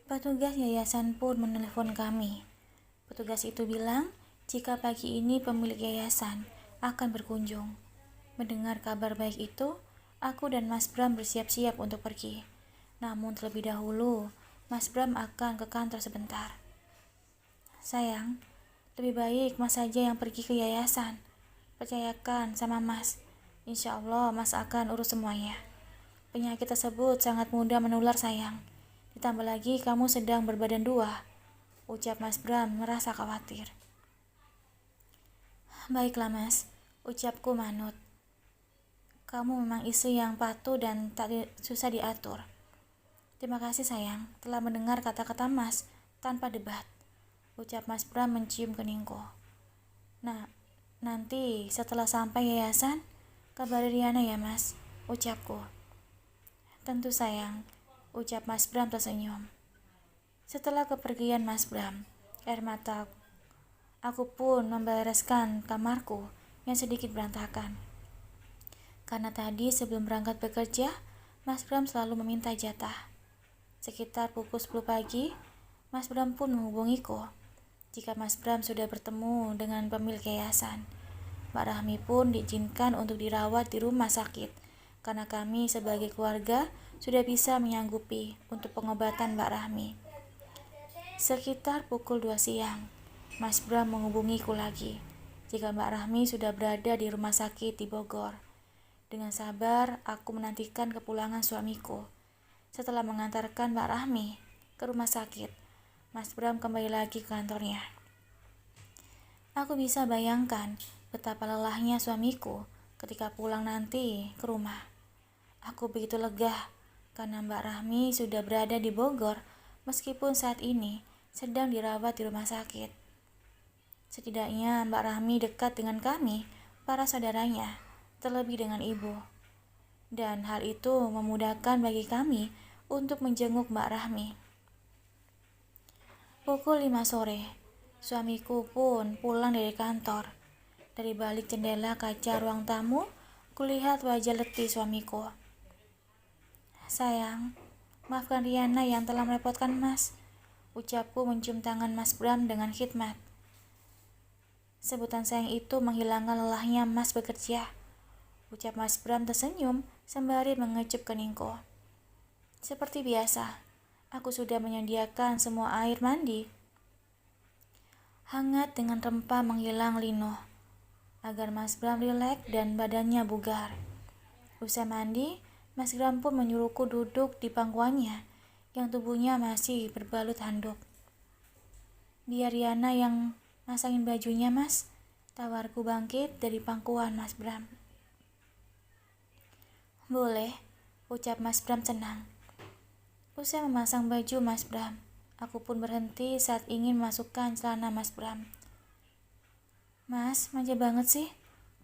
Petugas yayasan pun menelepon kami. Petugas itu bilang jika pagi ini pemilik yayasan akan berkunjung. Mendengar kabar baik itu, aku dan Mas Bram bersiap-siap untuk pergi. Namun terlebih dahulu, Mas Bram akan ke kantor sebentar. Sayang, lebih baik Mas saja yang pergi ke yayasan. Percayakan sama Mas. Insya Allah Mas akan urus semuanya. Penyakit tersebut sangat mudah menular sayang. Ditambah lagi kamu sedang berbadan dua, ucap Mas Bram merasa khawatir. Baiklah Mas, ucapku manut. Kamu memang istri yang patuh dan susah diatur. Terima kasih sayang, telah mendengar kata-kata Mas tanpa debat, ucap Mas Bram mencium keningku. Nah, nanti setelah sampai yayasan, kabari Riana ya Mas, ucapku. Tentu sayang, ucap Mas Bram tersenyum. Setelah kepergian Mas Bram, air mata aku pun membereskan kamarku yang sedikit berantakan. Karena tadi sebelum berangkat bekerja, Mas Bram selalu meminta jatah. Sekitar pukul 10 pagi, Mas Bram pun menghubungiku. Jika Mas Bram sudah bertemu dengan pemilik yayasan, Mbak Rahmi pun diizinkan untuk dirawat di rumah sakit, karena kami sebagai keluarga sudah bisa menyanggupi untuk pengobatan Mbak Rahmi. Sekitar pukul 2 siang, Mas Bram menghubungiku lagi, jika Mbak Rahmi sudah berada di rumah sakit di Bogor. Dengan sabar, aku menantikan kepulangan suamiku. Setelah mengantarkan Mbak Rahmi ke rumah sakit, Mas Bram kembali lagi ke kantornya. Aku bisa bayangkan betapa lelahnya suamiku ketika pulang nanti ke rumah. Aku begitu lega karena Mbak Rahmi sudah berada di Bogor meskipun saat ini sedang dirawat di rumah sakit. Setidaknya Mbak Rahmi dekat dengan kami, para saudaranya, terlebih dengan ibu. Dan hal itu memudahkan bagi kami untuk menjenguk Mbak Rahmi. Pukul 5 sore, suamiku pun pulang dari kantor. Dari balik jendela kaca ruang tamu, kulihat wajah letih suamiku. Sayang, maafkan Riana yang telah merepotkan Mas, ucapku mencium tangan Mas Bram dengan khidmat. Sebutan sayang itu menghilangkan lelahnya Mas bekerja, ucap Mas Bram tersenyum sembari mengecup keningku. Seperti biasa, aku sudah menyediakan semua air mandi hangat dengan rempah menghilang linoh, agar Mas Bram rileks dan badannya bugar. Usai mandi, Mas Bram pun menyuruhku duduk di pangkuannya, yang tubuhnya masih berbalut handuk. Biar Riana yang masangin bajunya Mas, tawarku bangkit dari pangkuan Mas Bram. Boleh, ucap Mas Bram tenang. Usai memasang baju Mas Bram, aku pun berhenti saat ingin memasukkan celana Mas Bram. Mas, manja banget sih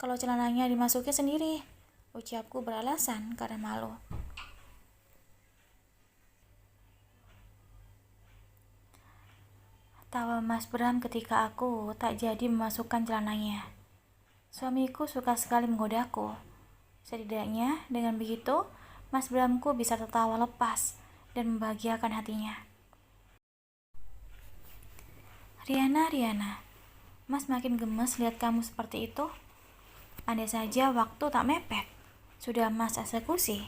kalau celananya dimasukin sendiri, ucapku beralasan karena malu. Tawa Mas Bram ketika aku tak jadi memasukkan celananya. Suamiku suka sekali menggodaku. Setidaknya dengan begitu, Mas Bramku bisa tertawa lepas dan membahagiakan hatinya. Riana, Mas makin gemes lihat kamu seperti itu. Andai saja waktu tak mepet, sudah Mas eksekusi,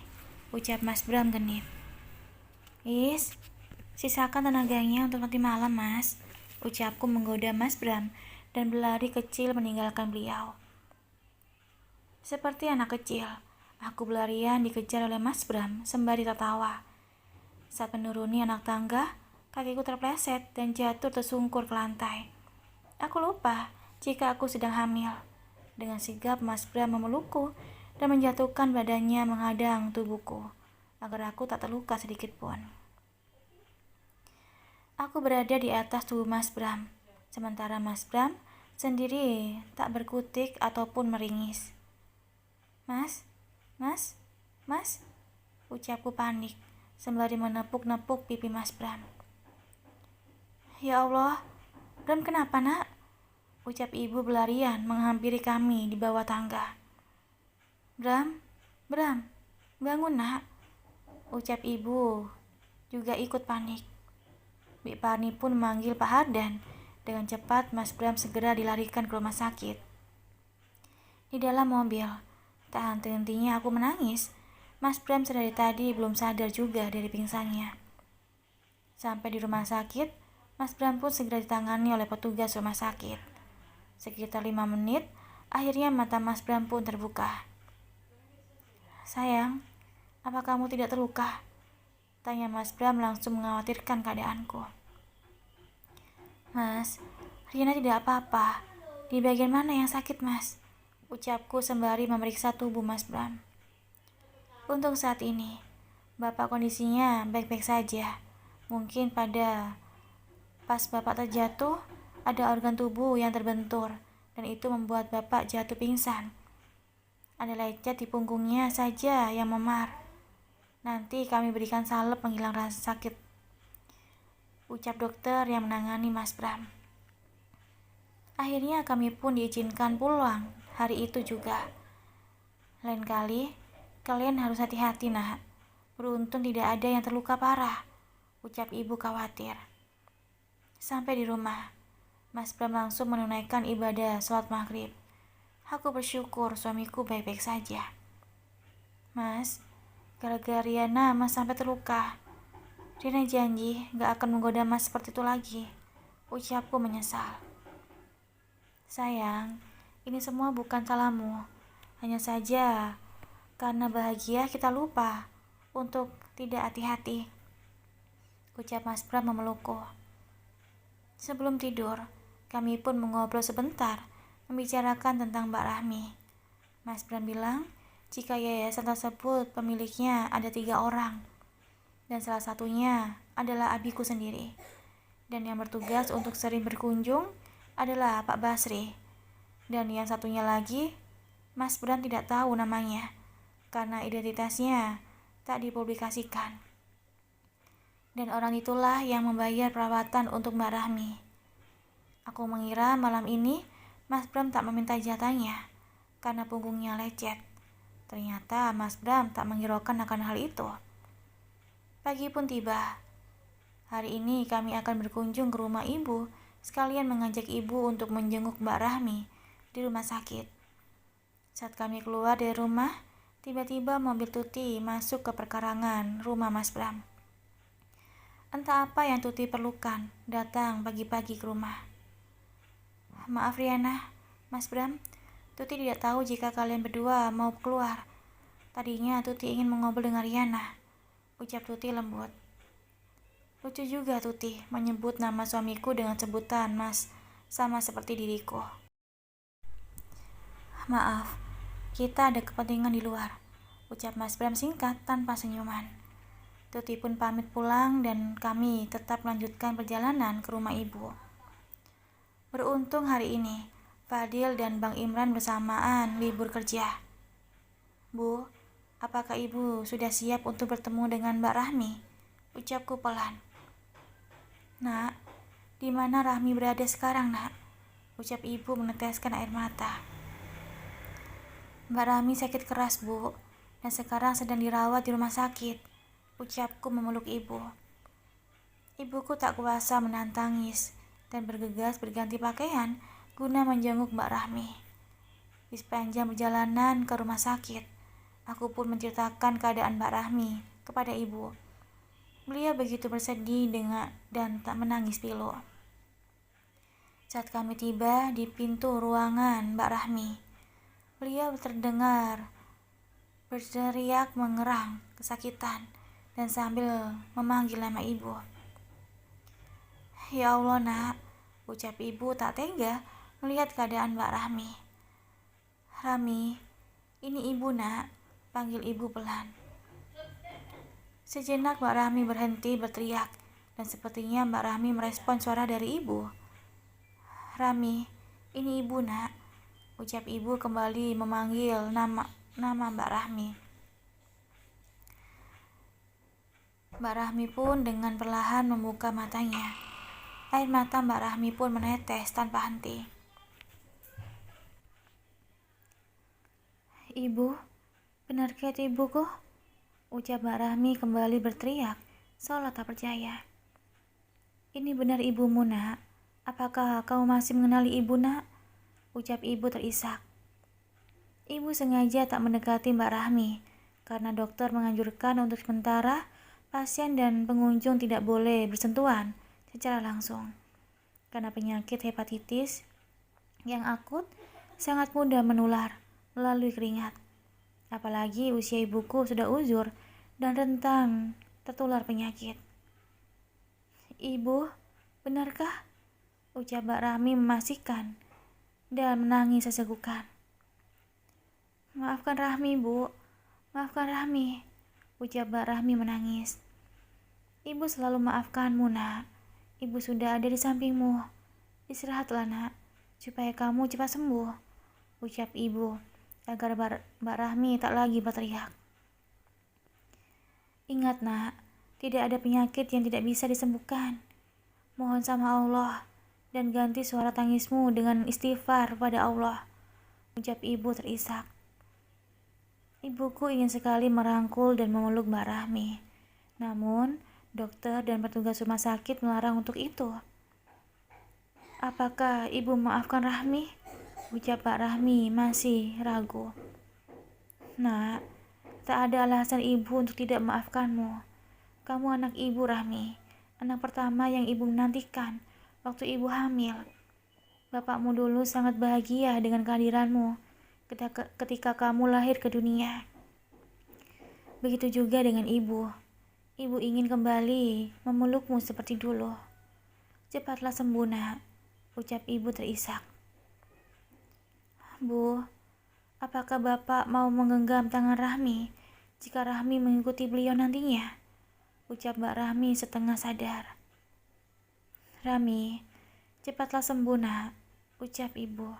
ucap Mas Bram genit. Sisakan tenaganya untuk nanti malam Mas, ucapku menggoda Mas Bram dan berlari kecil meninggalkan beliau. Seperti anak kecil, aku berlarian dikejar oleh Mas Bram sembari tertawa. Saat menuruni anak tangga, kakiku terpleset dan jatuh tersungkur ke lantai. Aku lupa jika aku sedang hamil. Dengan sigap Mas Bram memelukku dan menjatuhkan badannya menghadang tubuhku, agar aku tak terluka sedikit pun. Aku berada di atas tubuh Mas Bram, sementara Mas Bram sendiri tak berkutik ataupun meringis. Mas, ucapku panik, sembari menepuk-nepuk pipi Mas Bram. Ya Allah, Bram kenapa nak? Ucap ibu berlarian menghampiri kami di bawah tangga. Bram, bangun nak, ucap ibu juga ikut panik. Bik Parni pun memanggil Pak Hardan. Dengan cepat Mas Bram segera dilarikan ke rumah sakit. Di dalam mobil, tak henti-hentinya aku menangis. Mas Bram sedari tadi belum sadar juga dari pingsannya. Sampai di rumah sakit, Mas Bram pun segera ditangani oleh petugas rumah sakit. Sekitar 5 menit, akhirnya mata Mas Bram pun terbuka. "Sayang, apa kamu tidak terluka?" tanya Mas Bram langsung mengkhawatirkan keadaanku. "Mas, Riana tidak apa-apa. Di bagian mana yang sakit, Mas?" ucapku sembari memeriksa tubuh Mas Bram. "Untuk saat ini, Bapak kondisinya baik-baik saja. Mungkin pas Bapak terjatuh, ada organ tubuh yang terbentur, dan itu membuat Bapak jatuh pingsan. Ada lecet di punggungnya saja yang memar. Nanti kami berikan salep penghilang rasa sakit," ucap dokter yang menangani Mas Bram. Akhirnya kami pun diizinkan pulang hari itu juga. "Lain kali, kalian harus hati-hati, Nak. Beruntung tidak ada yang terluka parah," ucap ibu khawatir. Sampai di rumah, Mas Bram langsung menunaikan ibadah sholat maghrib. Aku bersyukur suamiku baik-baik saja. "Mas, gara-gara Riana Mas sampai terluka. Riana janji gak akan menggoda Mas seperti itu lagi," ucapku menyesal. "Sayang, ini semua bukan salahmu. Hanya saja karena bahagia kita lupa untuk tidak hati-hati," ucap Mas Bram memelukku. Sebelum tidur, kami pun mengobrol sebentar, membicarakan tentang Mbak Rahmi. Mas Bram bilang jika yayasan tersebut pemiliknya ada 3 orang, dan salah satunya adalah abiku sendiri. Dan yang bertugas untuk sering berkunjung adalah Pak Basri. Dan yang satunya lagi, Mas Bram tidak tahu namanya, karena identitasnya tak dipublikasikan. Dan orang itulah yang membayar perawatan untuk Mbak Rahmi. Aku mengira malam ini Mas Bram tak meminta jatahnya karena punggungnya lecet. Ternyata Mas Bram tak menghiraukan akan hal itu. Pagi pun tiba. Hari ini kami akan berkunjung ke rumah ibu, sekalian mengajak ibu untuk menjenguk Mbak Rahmi di rumah sakit. Saat kami keluar dari rumah, tiba-tiba mobil Tuti masuk ke perkarangan rumah Mas Bram. Entah apa yang Tuti perlukan, datang pagi-pagi ke rumah. "Maaf Riana, Mas Bram, Tuti tidak tahu jika kalian berdua mau keluar. Tadinya Tuti ingin mengobrol dengan Riana," ucap Tuti lembut. Lucu juga Tuti menyebut nama suamiku dengan sebutan Mas, sama seperti diriku. "Maaf, kita ada kepentingan di luar," ucap Mas Bram singkat tanpa senyuman. Tuti pun pamit pulang dan kami tetap melanjutkan perjalanan ke rumah ibu. Beruntung hari ini, Fadil dan Bang Imran bersamaan libur kerja. "Bu, apakah ibu sudah siap untuk bertemu dengan Mbak Rahmi?" ucapku pelan. "Nak, di mana Rahmi berada sekarang, Nak?" ucap ibu meneteskan air mata. "Mbak Rahmi sakit keras, Bu, dan sekarang sedang dirawat di rumah sakit," ucapku memeluk ibu. Ibuku tak kuasa menahan tangis dan bergegas berganti pakaian guna menjenguk Mbak Rahmi. Di sepanjang perjalanan ke rumah sakit, aku pun menceritakan keadaan Mbak Rahmi kepada ibu. Beliau begitu bersedih dan tak menangis pilu. Saat kami tiba di pintu ruangan Mbak Rahmi, beliau terdengar berteriak mengerang kesakitan dan sambil memanggil nama ibu. "Ya Allah, Nak," ucap ibu tak tega melihat keadaan Mbak Rahmi. "Rahmi, ini ibu, Nak," panggil ibu pelan. Sejenak Mbak Rahmi berhenti berteriak dan sepertinya Mbak Rahmi merespon suara dari ibu. "Rahmi, ini ibu, Nak," ucap ibu kembali memanggil nama Mbak Rahmi. Mbak Rahmi pun dengan perlahan membuka matanya. Air mata Mbak Rahmi pun menetes tanpa henti. "Ibu, benarkah itu ibuku?" ucap Mbak Rahmi kembali berteriak seolah tak percaya. "Ini benar ibumu, nak? Apakah kau masih mengenali ibu, nak?" ucap ibu terisak. Ibu sengaja tak mendekati Mbak Rahmi, karena dokter menganjurkan untuk sementara pasien dan pengunjung tidak boleh bersentuhan secara langsung. Karena penyakit hepatitis yang akut sangat mudah menular melalui keringat. Apalagi usia ibuku sudah uzur dan rentan tertular penyakit. "Ibu, benarkah?" ucap Mbak Rahmi memastikan dan menangis sesegukan. "Maafkan Rahmi, Bu. Maafkan Rahmi," ucap Mbak Rahmi menangis. "Ibu selalu maafkanmu, nak. Ibu sudah ada di sampingmu. Istirahatlah, nak, supaya kamu cepat sembuh," ucap ibu, agar Mbak Rahmi tak lagi berteriak. "Ingat, nak, tidak ada penyakit yang tidak bisa disembuhkan. Mohon sama Allah dan ganti suara tangismu dengan istighfar pada Allah," ucap ibu terisak. Ibuku ingin sekali merangkul dan memeluk Mbak Rahmi. Namun, dokter dan petugas rumah sakit melarang untuk itu. "Apakah ibu memaafkan Rahmi?" ucap Mbak Rahmi masih ragu. "Nak, tak ada alasan ibu untuk tidak memaafkanmu. Kamu anak ibu, Rahmi. Anak pertama yang ibu menantikan waktu ibu hamil. Bapakmu dulu sangat bahagia dengan kehadiranmu ketika kamu lahir ke dunia. Begitu juga dengan ibu. Ibu ingin kembali memelukmu seperti dulu. Cepatlah sembuh, nak," ucap ibu terisak. "Bu, apakah Bapak mau menggenggam tangan Rahmi jika Rahmi mengikuti beliau nantinya?" ucap Mbak Rahmi setengah sadar. "Rahmi, cepatlah sembuh, nak," ucap ibu.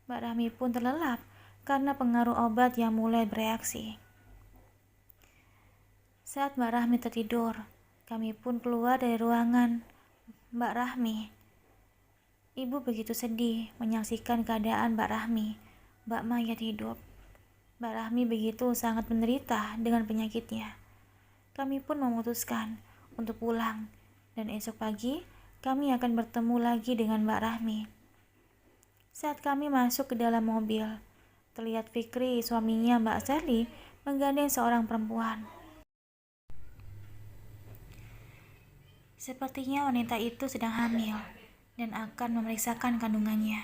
Mbak Rahmi pun terlelap karena pengaruh obat yang mulai bereaksi. Saat Mbak Rahmi tertidur, kami pun keluar dari ruangan Mbak Rahmi. Ibu begitu sedih menyaksikan keadaan Mbak Rahmi, Mbak mayat hidup. Mbak Rahmi begitu sangat menderita dengan penyakitnya. Kami pun memutuskan untuk pulang, dan esok pagi kami akan bertemu lagi dengan Mbak Rahmi. Saat kami masuk ke dalam mobil, terlihat Fikri, suaminya Mbak Sally, menggandeng seorang perempuan. Sepertinya wanita itu sedang hamil dan akan memeriksakan kandungannya.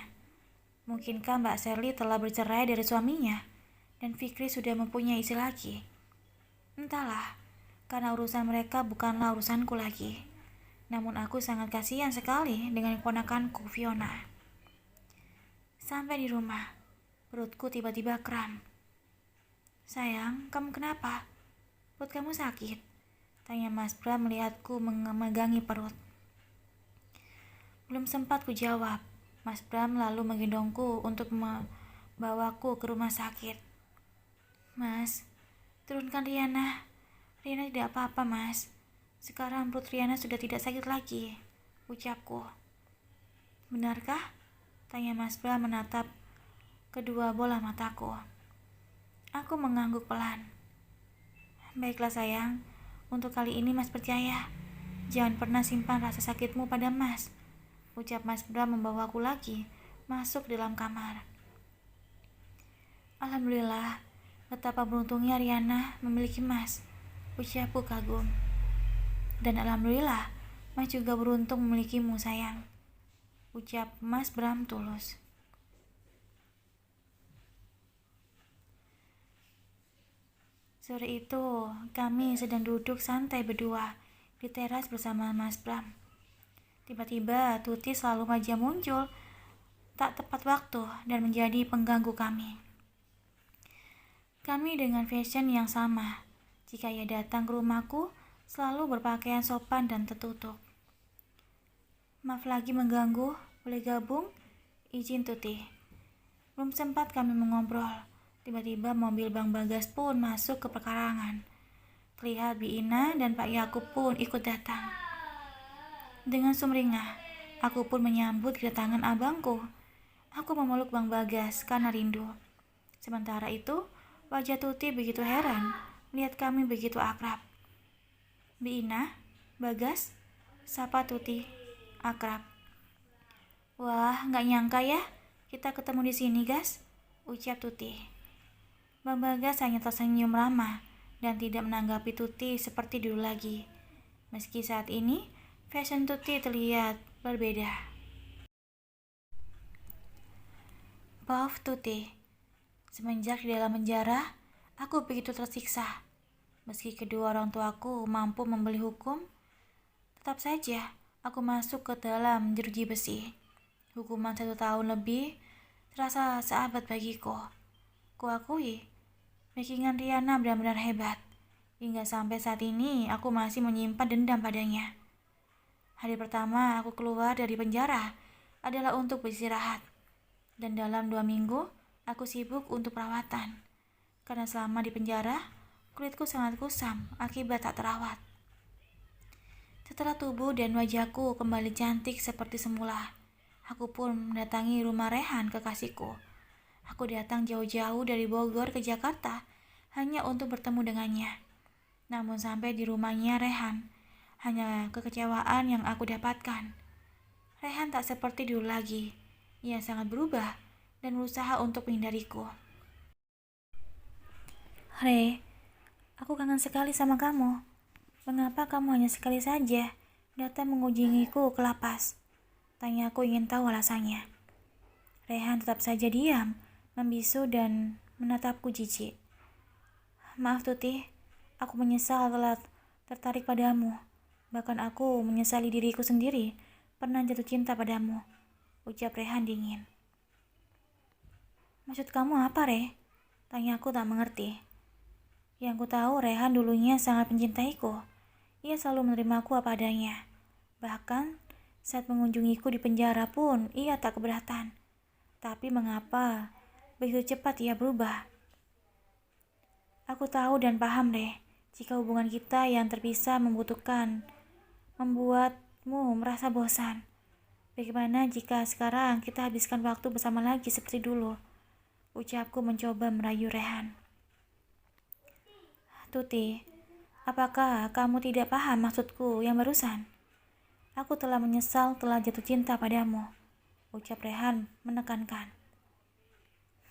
Mungkinkah Mbak Sally telah bercerai dari suaminya dan Fikri sudah mempunyai istri lagi? Entahlah, karena urusan mereka bukanlah urusanku lagi. Namun aku sangat kasihan sekali dengan keponakanku Fiona. Sampai di rumah, perutku tiba-tiba kram. "Sayang, kamu kenapa? Perut kamu sakit?" tanya Mas Bram melihatku memegangi perut. Belum sempat ku jawab, Mas Bram lalu menggendongku untuk membawaku ke rumah sakit. "Mas, turunkan Riana. Riana tidak apa-apa, Mas. Sekarang perut Riana sudah tidak sakit lagi," ucapku. "Benarkah?" tanya Mas Bram menatap kedua bola mataku. Aku mengangguk pelan. "Baiklah sayang, untuk kali ini Mas percaya. Jangan pernah simpan rasa sakitmu pada Mas," ucap Mas Bram membawaku lagi masuk dalam kamar. "Alhamdulillah, betapa beruntungnya Riana memiliki Mas," ucapku kagum. "Dan alhamdulillah, Mas juga beruntung memilikimu, sayang," ucap Mas Bram tulus. Sore itu, kami sedang duduk santai berdua di teras bersama Mas Bram. Tiba-tiba, Tuti selalu saja muncul tak tepat waktu dan menjadi pengganggu kami. Kami dengan fashion yang sama. Jika ia datang ke rumahku, selalu berpakaian sopan dan tertutup. "Maaf lagi mengganggu, boleh gabung?" izin Tuti. Belum sempat kami mengobrol, tiba-tiba mobil Bang Bagas pun masuk ke pekarangan. Terlihat Bi Ina dan Pak Yakub pun ikut datang. Dengan sumringah, aku pun menyambut kedatangan abangku. Aku memeluk Bang Bagas karena rindu. Sementara itu, wajah Tuti begitu heran melihat kami begitu akrab. Bina, Bagas, sapa Tuti, akrab. Wah, nggak nyangka ya, kita ketemu di sini, Gas, ucap Tuti. Bang Bagas hanya tersenyum ramah dan tidak menanggapi Tuti seperti dulu lagi. Meski saat ini, fashion Tuti terlihat berbeda. Maaf Tuti, semenjak di dalam penjara, aku begitu tersiksa. Meski kedua orang tuaku mampu membeli hukum, tetap saja aku masuk ke dalam jeruji besi. Hukuman 1 tahun lebih terasa seabad bagiku. Kuakui, backingan Riana benar-benar hebat. Hingga sampai saat ini aku masih menyimpan dendam padanya. Hari pertama aku keluar dari penjara adalah untuk beristirahat. Dan dalam 2 minggu, aku sibuk untuk perawatan. Karena selama di penjara, kulitku sangat kusam akibat tak terawat. Setelah tubuh dan wajahku kembali cantik seperti semula, aku pun mendatangi rumah Rehan kekasihku. Aku datang jauh-jauh dari Bogor ke Jakarta hanya untuk bertemu dengannya. Namun sampai di rumahnya Rehan, hanya kekecewaan yang aku dapatkan. Rehan tak seperti dulu lagi. Ia sangat berubah dan berusaha untuk menghindariku. Re, aku kangen sekali sama kamu. Mengapa kamu hanya sekali saja datang mengunjungiku ke lapas? Tanya aku ingin tahu alasannya. Rehan tetap saja diam, membisu dan menatapku jijik. Maaf Tuti, aku menyesal telah tertarik padamu. Bahkan aku menyesali diriku sendiri pernah jatuh cinta padamu, ucap Rehan dingin. Maksud kamu apa, Re? Tanya aku tak mengerti. Yang ku tahu Rehan dulunya sangat mencintaiku. Ia selalu menerimaku apa adanya. Bahkan saat mengunjungiku di penjara pun ia tak keberatan. Tapi mengapa begitu cepat ia berubah? Aku tahu dan paham deh, jika hubungan kita yang terpisah membuatmu merasa bosan. Bagaimana jika sekarang kita habiskan waktu bersama lagi seperti dulu? Ucapku mencoba merayu Rehan. Tuti, apakah kamu tidak paham maksudku yang barusan? Aku telah menyesal telah jatuh cinta padamu, ucap Rehan menekankan.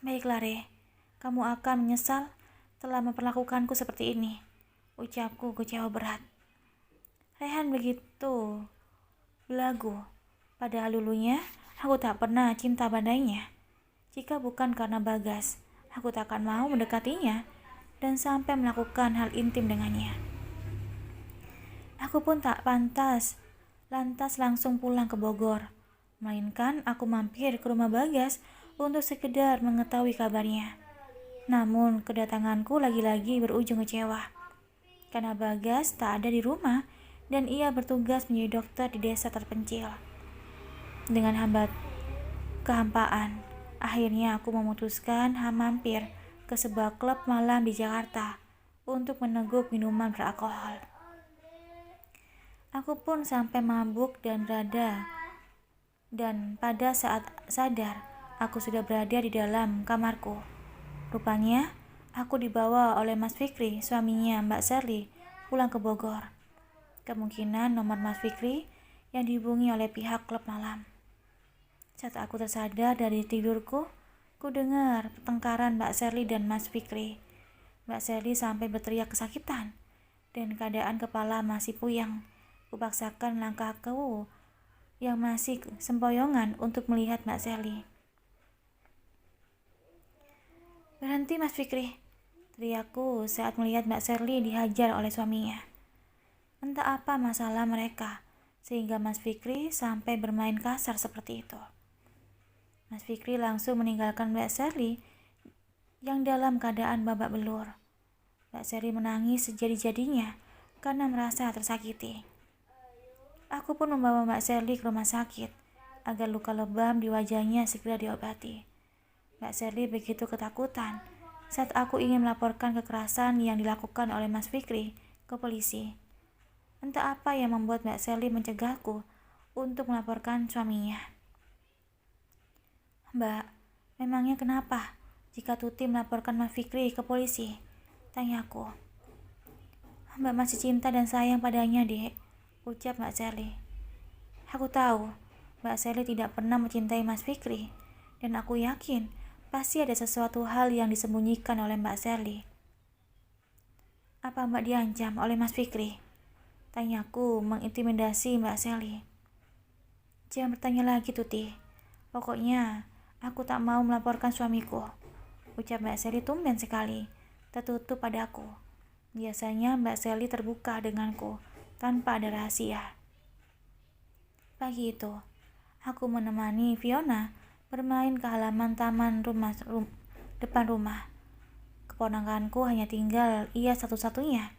Baiklah Re, kamu akan menyesal telah memperlakukanku seperti ini, ucapku kecewa berat. Rehan begitu belagu, padahal dulunya aku tak pernah cinta padanya. Jika bukan karena Bagas, aku tak akan mau mendekatinya dan sampai melakukan hal intim dengannya. Aku pun tak lantas langsung pulang ke Bogor, melainkan aku mampir ke rumah Bagas untuk sekedar mengetahui kabarnya. Namun kedatanganku lagi-lagi berujung kecewa, karena Bagas tak ada di rumah dan ia bertugas menjadi dokter di desa terpencil. Dengan kehampaan, akhirnya aku memutuskan mampir ke sebuah klub malam di Jakarta untuk meneguk minuman beralkohol. Aku pun sampai mabuk dan pada saat sadar, aku sudah berada di dalam kamarku. Rupanya, aku dibawa oleh Mas Fikri, suaminya Mbak Sherly, pulang ke Bogor. Kemungkinan nomor Mas Fikri yang dihubungi oleh pihak klub malam. Saat aku tersadar dari tidurku, ku dengar pertengkaran Mbak Sherly dan Mas Fikri. Mbak Sherly sampai berteriak kesakitan, dan keadaan kepala masih puyeng. Kupaksakan langkahku yang masih sempoyongan untuk melihat Mbak Sherly. Berhenti Mas Fikri, teriakku saat melihat Mbak Sherly dihajar oleh suaminya. Entah apa masalah mereka, sehingga Mas Fikri sampai bermain kasar seperti itu. Mas Fikri langsung meninggalkan Mbak Sherly yang dalam keadaan babak belur. Mbak Sherly menangis sejadi-jadinya karena merasa tersakiti. Aku pun membawa Mbak Sherly ke rumah sakit agar luka lebam di wajahnya segera diobati. Mbak Sherly begitu ketakutan saat aku ingin melaporkan kekerasan yang dilakukan oleh Mas Fikri ke polisi. Entah apa yang membuat Mbak Sherly mencegahku untuk melaporkan suaminya. Mbak, memangnya kenapa jika Tuti melaporkan Mas Fikri ke polisi? Tanyaku. Mbak masih cinta dan sayang padanya, Dek, ucap Mbak Sally. Aku tahu, Mbak Sally tidak pernah mencintai Mas Fikri, dan aku yakin pasti ada sesuatu hal yang disembunyikan oleh Mbak Sally. Apa Mbak diancam oleh Mas Fikri? Tanyaku mengintimidasi Mbak Sally. Jangan bertanya lagi, Tuti. Pokoknya, aku tak mau melaporkan suamiku, ucap Mbak Sally tumben sekali, tertutup padaku. Biasanya Mbak Sally terbuka denganku, tanpa ada rahasia. Pagi itu, aku menemani Fiona bermain ke halaman taman depan rumah. Keponakanku hanya tinggal ia satu-satunya.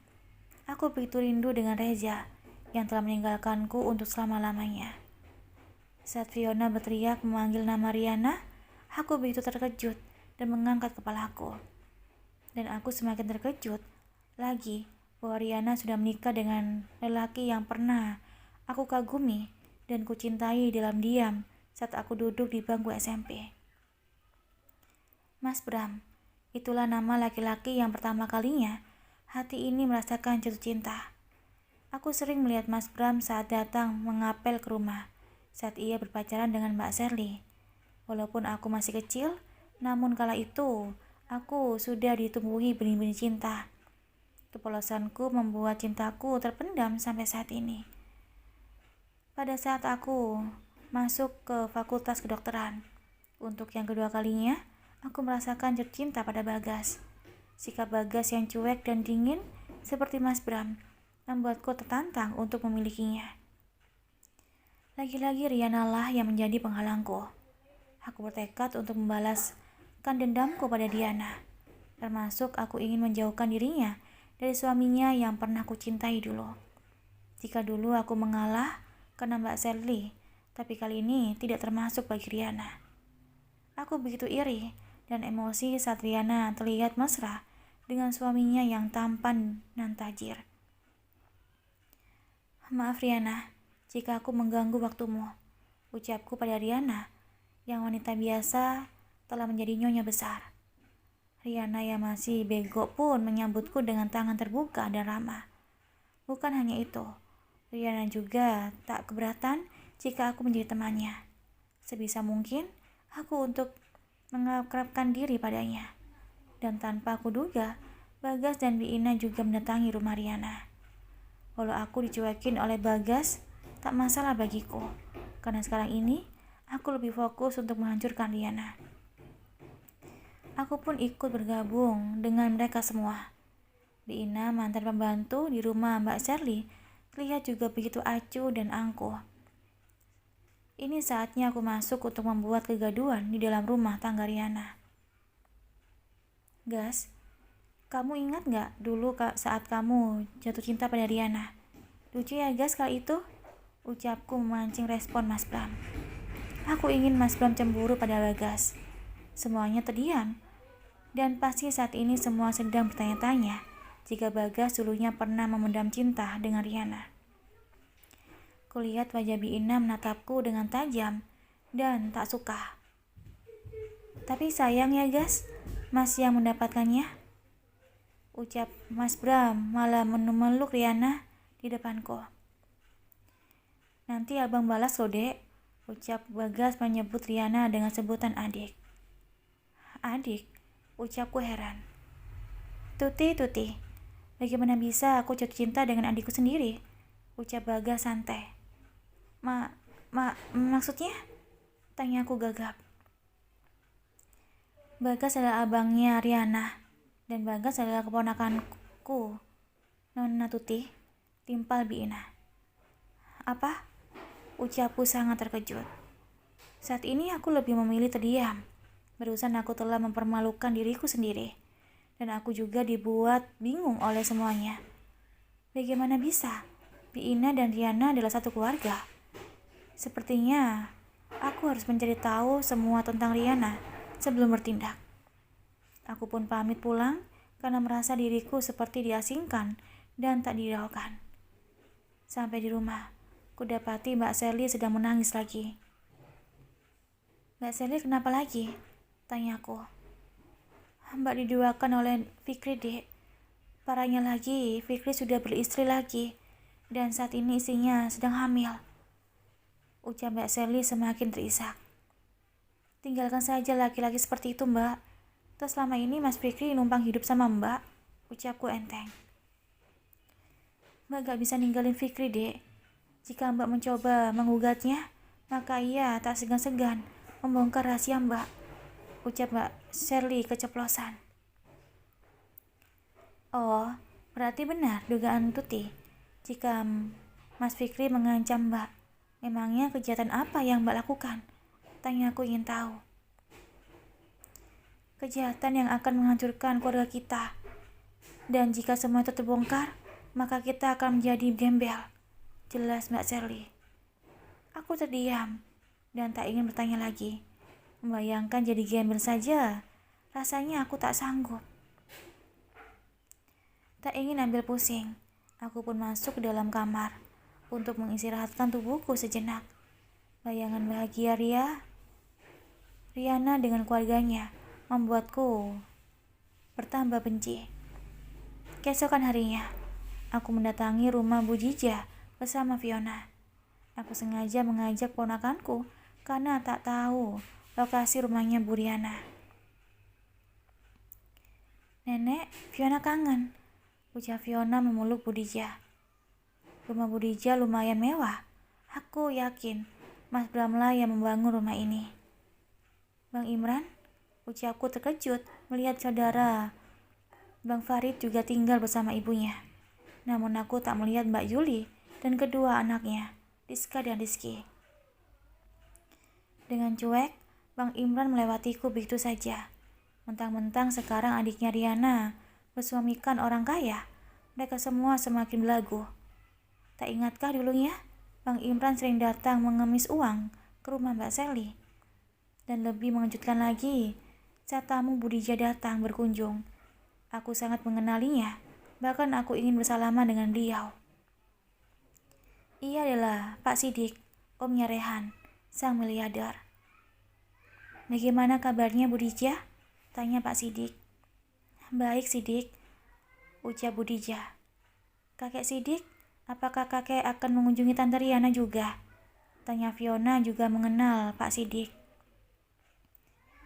Aku begitu rindu dengan Reza, yang telah meninggalkanku untuk selama-lamanya. Saat Fiona berteriak memanggil nama Riana, aku begitu terkejut dan mengangkat kepalaku. Dan aku semakin terkejut lagi bahwa Riana sudah menikah dengan lelaki yang pernah aku kagumi dan kucintai dalam diam saat aku duduk di bangku SMP. Mas Bram, itulah nama laki-laki yang pertama kalinya hati ini merasakan jatuh cinta. Aku sering melihat Mas Bram saat datang mengapel ke rumah, saat ia berpacaran dengan Mbak Sally. Walaupun aku masih kecil, namun kala itu aku sudah ditumbuhi benih-benih cinta. Kepolosanku membuat cintaku terpendam sampai saat ini. Pada saat aku masuk ke fakultas kedokteran, untuk yang kedua kalinya, aku merasakan jatuh cinta pada Bagas. Sikap Bagas yang cuek dan dingin seperti Mas Bram membuatku tertantang untuk memilikinya. Lagi-lagi Riana lah yang menjadi penghalangku. Aku bertekad untuk membalaskan dendamku pada Diana, termasuk aku ingin menjauhkan dirinya dari suaminya yang pernah aku cintai dulu. Jika dulu aku mengalah karena Mbak Sally, tapi kali ini tidak termasuk bagi Riana. Aku begitu iri dan emosi saat Riana terlihat mesra dengan suaminya yang tampan dan tajir. Maaf Riana, jika aku mengganggu waktumu, ucapku pada Riana, yang wanita biasa telah menjadi nyonya besar. Riana yang masih bego pun menyambutku dengan tangan terbuka dan ramah. Bukan hanya itu, Riana juga tak keberatan jika aku menjadi temannya. Sebisa mungkin, aku untuk mengakrabkan diri padanya. Dan tanpa aku duga, Bagas dan Biina juga mendatangi rumah Riana. Walau aku dicuekin oleh Bagas, tak masalah bagiku, karena sekarang ini aku lebih fokus untuk menghancurkan Riana. Aku pun ikut bergabung dengan mereka semua. Biina, mantan pembantu di rumah Mbak Sally, terlihat juga begitu acuh dan angkuh. Ini saatnya aku masuk untuk membuat kegaduhan di dalam rumah tangga Riana. Gas, kamu ingat gak dulu saat kamu jatuh cinta pada Riana? Lucu ya Gas kali itu? Ucapku memancing respon Mas Bram. Aku ingin Mas Bram cemburu pada Bagas. Semuanya terdiam. Dan pasti saat ini semua sedang bertanya-tanya jika Bagas dulunya pernah memendam cinta dengan Riana. Kulihat wajah Biina menatapku dengan tajam dan tak suka. Tapi sayang ya Gas, Mas yang mendapatkannya, ucap Mas Bram malah memeluk Riana di depanku. Nanti abang balas loh dek, ucap Bagas menyebut Riana dengan sebutan adik. Adik? Ucapku heran. Tuti, bagaimana bisa aku jatuh cinta dengan adikku sendiri? Ucap Bagas santai. Maksudnya? Tanyaku gagap. Bagas adalah abangnya Riana, dan Bagas adalah keponakanku, Nona Tuti, timpal Biina. Apa? Ucapku sangat terkejut. Saat ini aku lebih memilih terdiam. Barusan aku telah mempermalukan diriku sendiri, dan aku juga dibuat bingung oleh semuanya. Bagaimana bisa? Biina dan Riana adalah satu keluarga. Sepertinya aku harus mencari tahu semua tentang Riana sebelum bertindak. Aku pun pamit pulang karena merasa diriku seperti diasingkan dan tak dihiraukan. Sampai di rumah, kudapati Mbak Sally sedang menangis lagi. Mbak Sally kenapa lagi? Tanyaku. Mbak diduakan oleh Fikri dek. Parahnya lagi, Fikri sudah beristri lagi, dan saat ini istrinya sedang hamil. Ucap Mbak Sally semakin terisak. Tinggalkan saja laki-laki seperti itu, Mbak. Terus selama ini Mas Fikri numpang hidup sama Mbak, ucapku enteng. Mbak gak bisa ninggalin Fikri, Dek. Jika Mbak mencoba menggugatnya, maka ia tak segan-segan membongkar rahasia Mbak, ucap Mbak Sally keceplosan. Oh, berarti benar dugaan Tuti. Jika Mas Fikri mengancam Mbak, memangnya kejahatan apa yang Mbak lakukan? Tanya aku ingin tahu. Kejahatan yang akan menghancurkan keluarga kita. Dan jika semua itu terbongkar, maka kita akan menjadi gembel. Jelas Mbak Sally. Aku terdiam dan tak ingin bertanya lagi. Membayangkan jadi gembel saja, rasanya aku tak sanggup. Tak ingin ambil pusing, aku pun masuk ke dalam kamar untuk mengistirahatkan tubuhku sejenak. Bayangan bahagia Riana dengan keluarganya membuatku bertambah benci. Keesokan harinya, aku mendatangi rumah Bu Jija bersama Fiona. Aku sengaja mengajak ponakanku karena tak tahu lokasi rumahnya Bu Riana. Nenek, Fiona kangen, ucap Fiona memeluk Bu Jija. Rumah Bu Jija lumayan mewah. Aku yakin Mas Bramlah yang membangun rumah ini. Bang Imran, ucapku terkejut melihat saudara Bang Farid juga tinggal bersama ibunya. Namun aku tak melihat Mbak Yuli dan kedua anaknya, Rizka dan Rizky. Dengan cuek, Bang Imran melewatiku begitu saja. Mentang-mentang sekarang adiknya Riana bersuamikan orang kaya, mereka semua semakin belagu. Tak ingatkah dulunya, Bang Imran sering datang mengemis uang ke rumah Mbak Sally. Dan lebih mengejutkan lagi, saat tamu Budija datang berkunjung, aku sangat mengenalinya, bahkan aku ingin bersalaman dengan beliau. Ia adalah Pak Sidik, omnya Rehan, sang miliarder. Bagaimana kabarnya Budija? Tanya Pak Sidik. Baik Sidik, ucap Budija. Kakek Sidik, apakah kakek akan mengunjungi Tante Riana juga? Tanya Fiona juga mengenal Pak Sidik.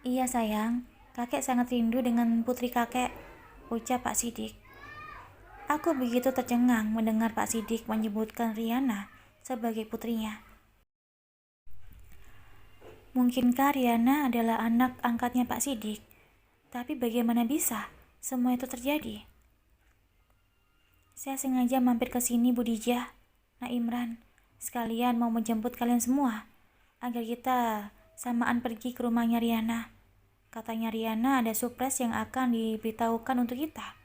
Iya sayang, kakek sangat rindu dengan putri kakek, ucap Pak Sidik. Aku begitu tercengang mendengar Pak Sidik menyebutkan Riana sebagai putrinya. Mungkinkah Riana adalah anak angkatnya Pak Sidik? Tapi bagaimana bisa semua itu terjadi? Saya sengaja mampir ke sini Bu Dija, Nak Imran, sekalian mau menjemput kalian semua, agar kita samaan pergi ke rumahnya Riana. Katanya Riana ada surprise yang akan diberitahukan untuk kita,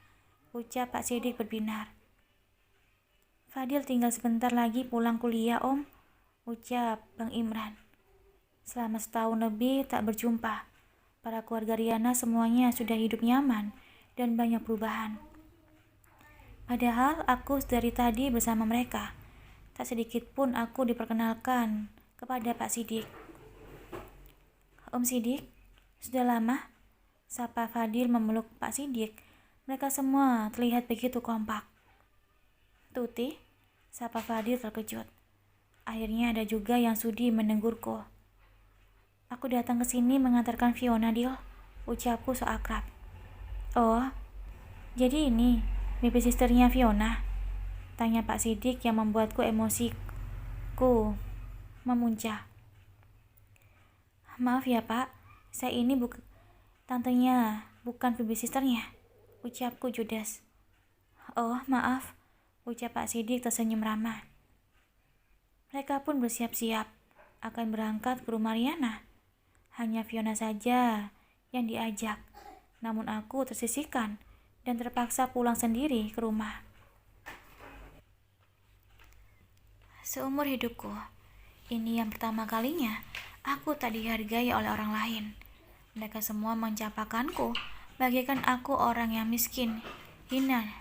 ucap Pak Sidik berbinar. Fadil tinggal sebentar lagi pulang kuliah Om, ucap Bang Imran. Selama setahun lebih tak berjumpa, para keluarga Riana semuanya sudah hidup nyaman dan banyak perubahan. Padahal aku dari tadi bersama mereka, tak sedikit pun aku diperkenalkan kepada Pak Sidik. Om Sidik, sudah lama? Sapa Fadil memeluk Pak Sidik. Mereka semua terlihat begitu kompak. Tuti, sapa Fadil terkejut. Akhirnya ada juga yang sudi menegurku. Aku datang ke sini mengantarkan Fiona, Dil, ucapku so akrab. Oh, jadi ini baby sisternya Fiona? Tanya Pak Sidik yang membuatku emosiku memuncak. Maaf ya Pak, saya ini tantenya, bukan baby sisternya, ucapku judes. Oh, maaf, ucap Pak Sidik tersenyum ramah. Mereka pun bersiap-siap akan berangkat ke rumah Riana. Hanya Fiona saja yang diajak, namun aku tersisihkan dan terpaksa pulang sendiri ke rumah. Seumur hidupku, ini yang pertama kalinya aku tak dihargai oleh orang lain. Mereka semua mencapakanku bagaikan aku orang yang miskin, hina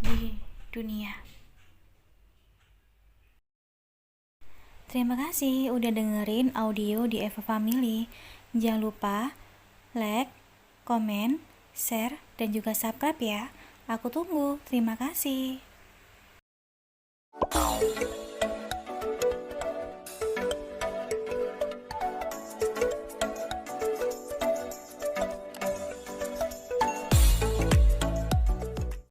di dunia. Terima kasih udah dengerin audio di Eva Family. Jangan lupa like, komen, share, dan juga subscribe ya. Aku tunggu. Terima kasih.